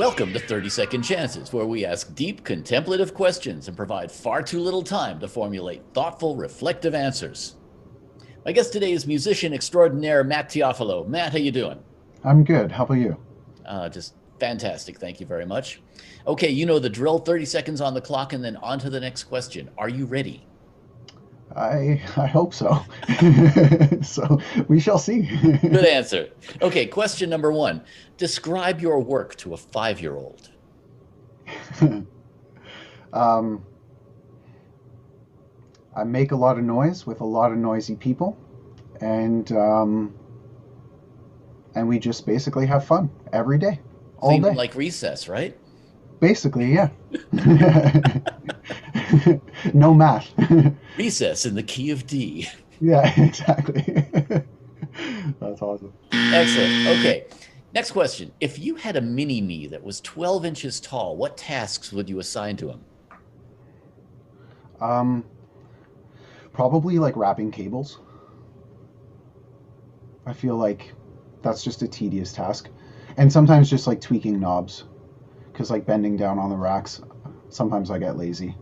Welcome to 30-Second Chances, where we ask deep, contemplative questions and provide far too little time to formulate thoughtful, reflective answers. My guest today is musician extraordinaire Mat Teofilo. Matt, how you doing? I'm good. How about you? Just fantastic. Thank you very much. Okay, you know the drill. 30 seconds on the clock and then on to the next question. Are you ready? I hope so. So we shall see. Good answer. Okay, question number one. Describe your work to a 5-year-old. um, I make a lot of noise with a lot of noisy people, and we just basically have fun every day, all Clean them day. like recess, right? Basically, yeah. No math. Recess in the key of D. Yeah, exactly. That's awesome. Excellent. Okay. Next question. If you had a mini me that was 12 inches tall, what tasks would you assign to him? Um, Probably like wrapping cables. I feel like that's just a tedious task. And sometimes just like tweaking knobs, because like bending down on the racks, sometimes I get lazy.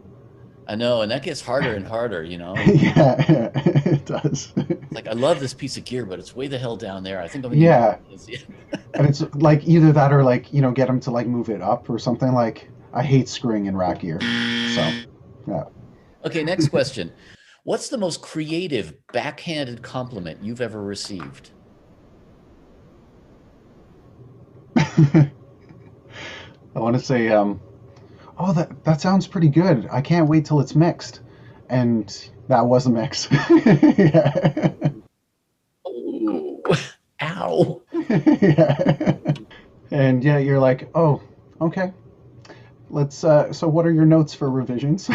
I know, and that gets harder and harder, you know? Yeah, it does. It's like, I love this piece of gear, but it's way the hell down there. I think I'm going to need Yeah, this. and it's like either that or like get them to like move it up or something. Like I hate screwing in rack gear, so yeah. Okay, next question. What's the most creative backhanded compliment you've ever received? I want to say, oh, that sounds pretty good. I can't wait till it's mixed, and that was a mix. Yeah. Oh, ow. Yeah. And yeah, you're like, oh, okay. Let's. So, what are your notes for revisions?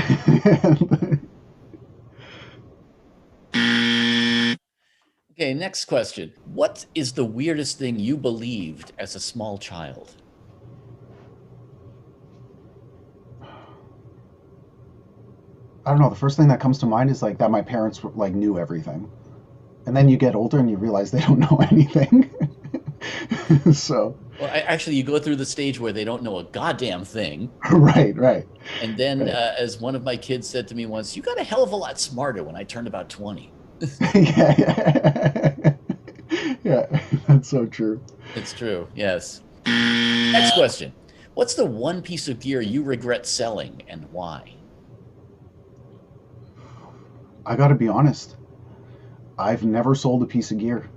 Okay, next question. What is the weirdest thing you believed as a small child? I don't know. The first thing that comes to mind is like that my parents like knew everything, and then you get older and you realize they don't know anything. So, Well, actually, you go through the stage where they don't know a goddamn thing. right, right, And then, right. as one of my kids said to me once, you got a hell of a lot smarter when I turned about 20. Yeah, yeah. Yeah, that's so true. It's true, yes. Next question. What's the one piece of gear you regret selling and why? I got to be honest. I've never sold a piece of gear.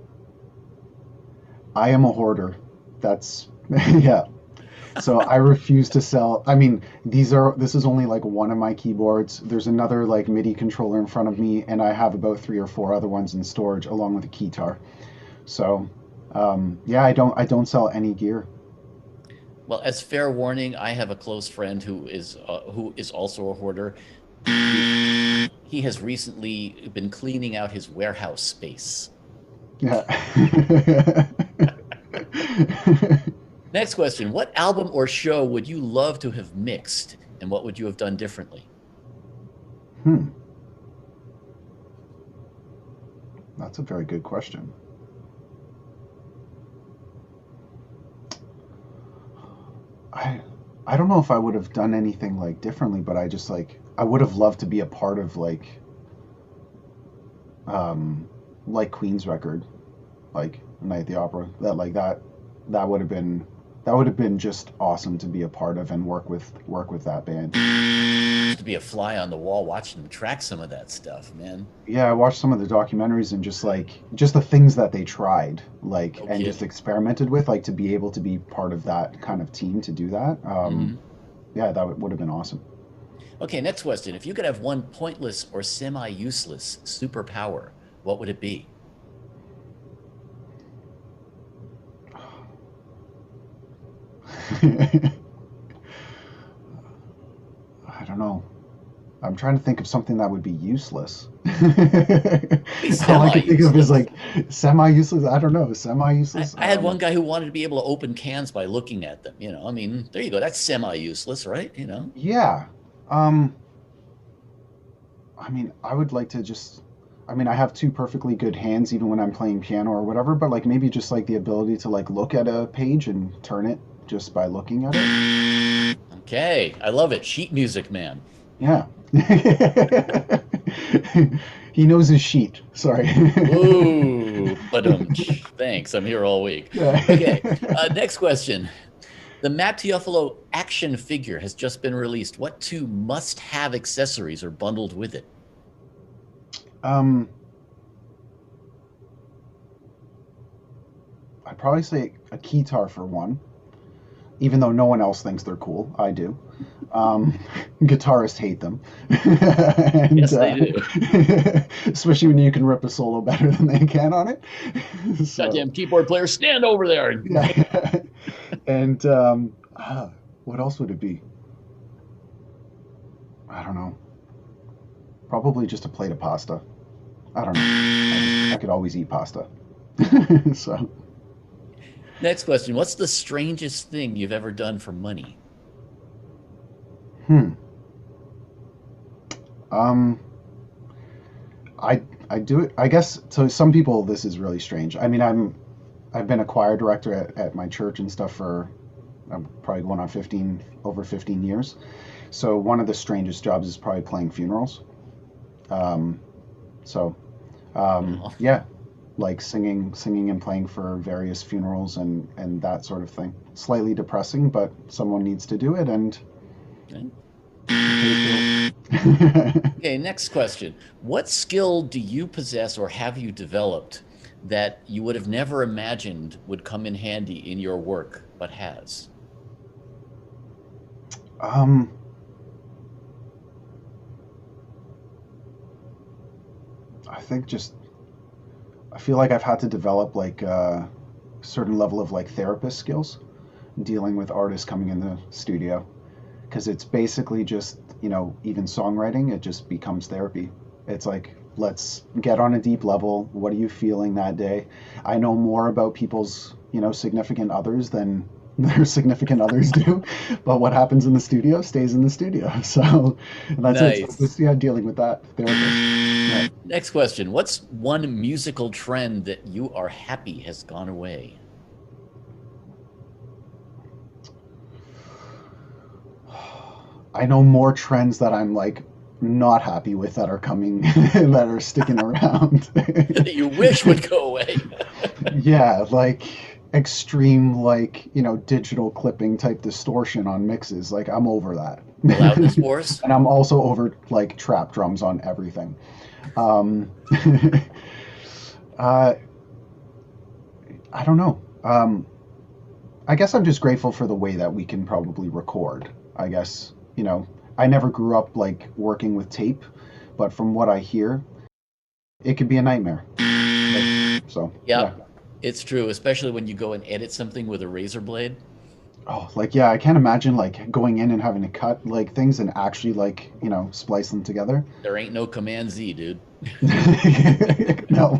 I am a hoarder. That's yeah. So I refuse to sell. I mean, this is only like one of my keyboards. There's another like MIDI controller in front of me, and I have about three or four other ones in storage along with a keytar. So yeah, I don't sell any gear. Well, as fair warning, I have a close friend who is also a hoarder. He has recently been cleaning out his warehouse space. Yeah. Next question. What album or show would you love to have mixed, and what would you have done differently? Hmm. That's a very good question. I I don't know if I would have done anything like differently, but I just like I would have loved to be a part of um like Queen's record, like Night at the Opera. That would have been just awesome to be a part of and work with that band. To be a fly on the wall watching them track some of that stuff, man. Yeah, I watched some of the documentaries and just the things that they tried, like No and just kidding. experimented with, like to be able to be part of that kind of team to do that. Mhm. Yeah, that would have been awesome. Okay, next question. If you could have one pointless or semi-useless superpower, what would it be? I don't know. I'm trying to think of something that would be useless. Be All I can think of is semi-useless. like semi-useless. I don't know, I, semi-useless. I had one guy who wanted to be able to open cans by looking at them. I mean, there you go. That's semi-useless, right? Yeah. Um, I mean, I would like to just. I mean, I have two perfectly good hands even when I'm playing piano or whatever, but like maybe just like the ability to like look at a page and turn it just by looking at it. Okay, I love it. Sheet music man. Yeah. He knows his sheet. Sorry. Ooh, but thanks. I'm here all week. Okay, next question. The Mat Teofilo action figure has just been released. What two must-have accessories are bundled with it? Um, I'd probably say a keytar for one, even though no one else thinks they're cool. I do. Guitarists hate them. And, Yes, they do. especially when you can rip a solo better than they can on it. So, Goddamn keyboard player, stand over there. yeah. And what else would it be? I don't know. Probably just a plate of pasta. I don't know. I could always eat pasta. So, Next question. What's the strangest thing you've ever done for money? um, I do it. I guess to some people this is really strange. I mean, I've been a choir director at my church and stuff for I'm probably going on over 15 years. So one of the strangest jobs is probably playing funerals. Um, so yeah, like singing and playing for various funerals and that sort of thing. Slightly depressing, but someone needs to do it, and Okay. it pays bills. Okay, next question. What skill do you possess or have you developed that you would have never imagined would come in handy in your work, but has? um, I think just I feel like I've had to develop like a certain level of like therapist skills dealing with artists coming in the studio, because it's basically just, even songwriting, it just becomes therapy. It's like, let's get on a deep level. What are you feeling that day? I know more about people's, significant others than their significant others do, but what happens in the studio stays in the studio. So that's it. So Nice. just, yeah, dealing with that therapist. Yeah. Next question. What's one musical trend that you are happy has gone away? I know more trends that I'm like not happy with that are coming that are sticking around. That you wish would go away? Yeah, like extreme, like, digital clipping type distortion on mixes. Like, I'm over that. The loudness wars? And I'm also over like trap drums on everything. Um, uh, I don't know. I guess I'm just grateful for the way that we can probably record. I guess, I never grew up like working with tape, but from what I hear, it could be a nightmare. Like, so, yeah. Yeah, it's true, especially when you go and edit something with a razor blade. Oh, like, yeah, I can't imagine like going in and having to cut like things and actually like, splice them together. There ain't no Command Z, dude. No,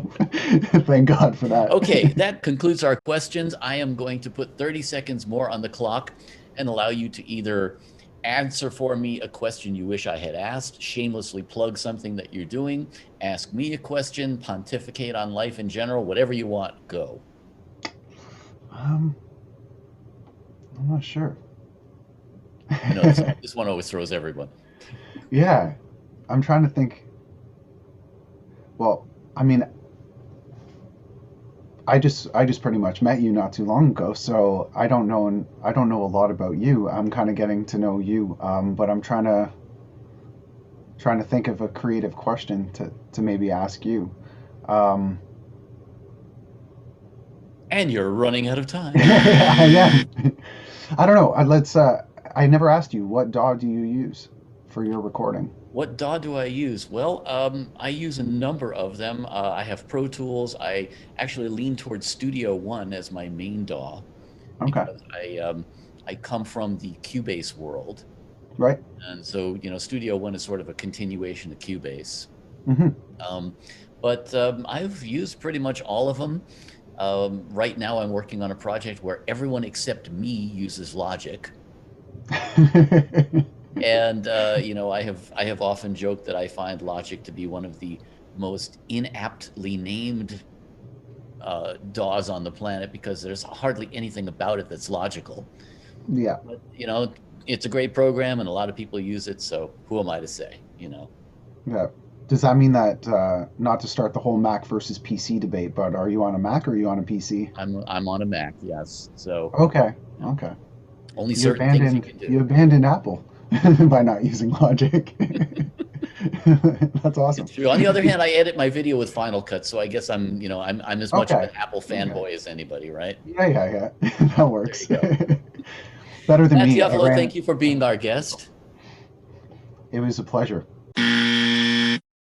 thank God for that. Okay, that concludes our questions. I am going to put 30 seconds more on the clock and allow you to either answer for me a question you wish I had asked, shamelessly plug something that you're doing, ask me a question, pontificate on life in general, whatever you want, go. Um, I'm not sure. I know this one always throws everyone. Yeah, I'm trying to think. Well, I mean, I just pretty much met you not too long ago, so I don't know a lot about you. I'm kind of getting to know you, but I'm trying to think of a creative question to maybe ask you. Um, And you're running out of time. I am. I don't know. Let's. I never asked you, what DAW do you use for your recording? What DAW do I use? Well, I use a number of them. I have Pro Tools. I actually lean towards Studio One as my main DAW Okay. because I come from the Cubase world, Right. and so Studio One is sort of a continuation of Cubase. Mm-hmm. Um, but I've used pretty much all of them. Right now, I'm working on a project where everyone except me uses Logic. And I have often joked that I find Logic to be one of the most inaptly named DAWs on the planet because there's hardly anything about it that's logical. Yeah. But, it's a great program and a lot of people use it. So who am I to say, Yeah. Does that mean that not to start the whole Mac versus PC debate, but are you on a Mac or are you on a PC? I'm on a Mac, yes. So Okay. you know, Okay. only You certain things you abandoned can do. you abandoned Apple by not using Logic. That's awesome. It's true. On the other hand, I edit my video with Final Cut, so I guess I'm as much of Okay. an Apple Okay. fanboy as anybody, right? Yeah, yeah, yeah. That There you works. go. Better than Matt me. Teofilo, thank you for being our guest. It was a pleasure.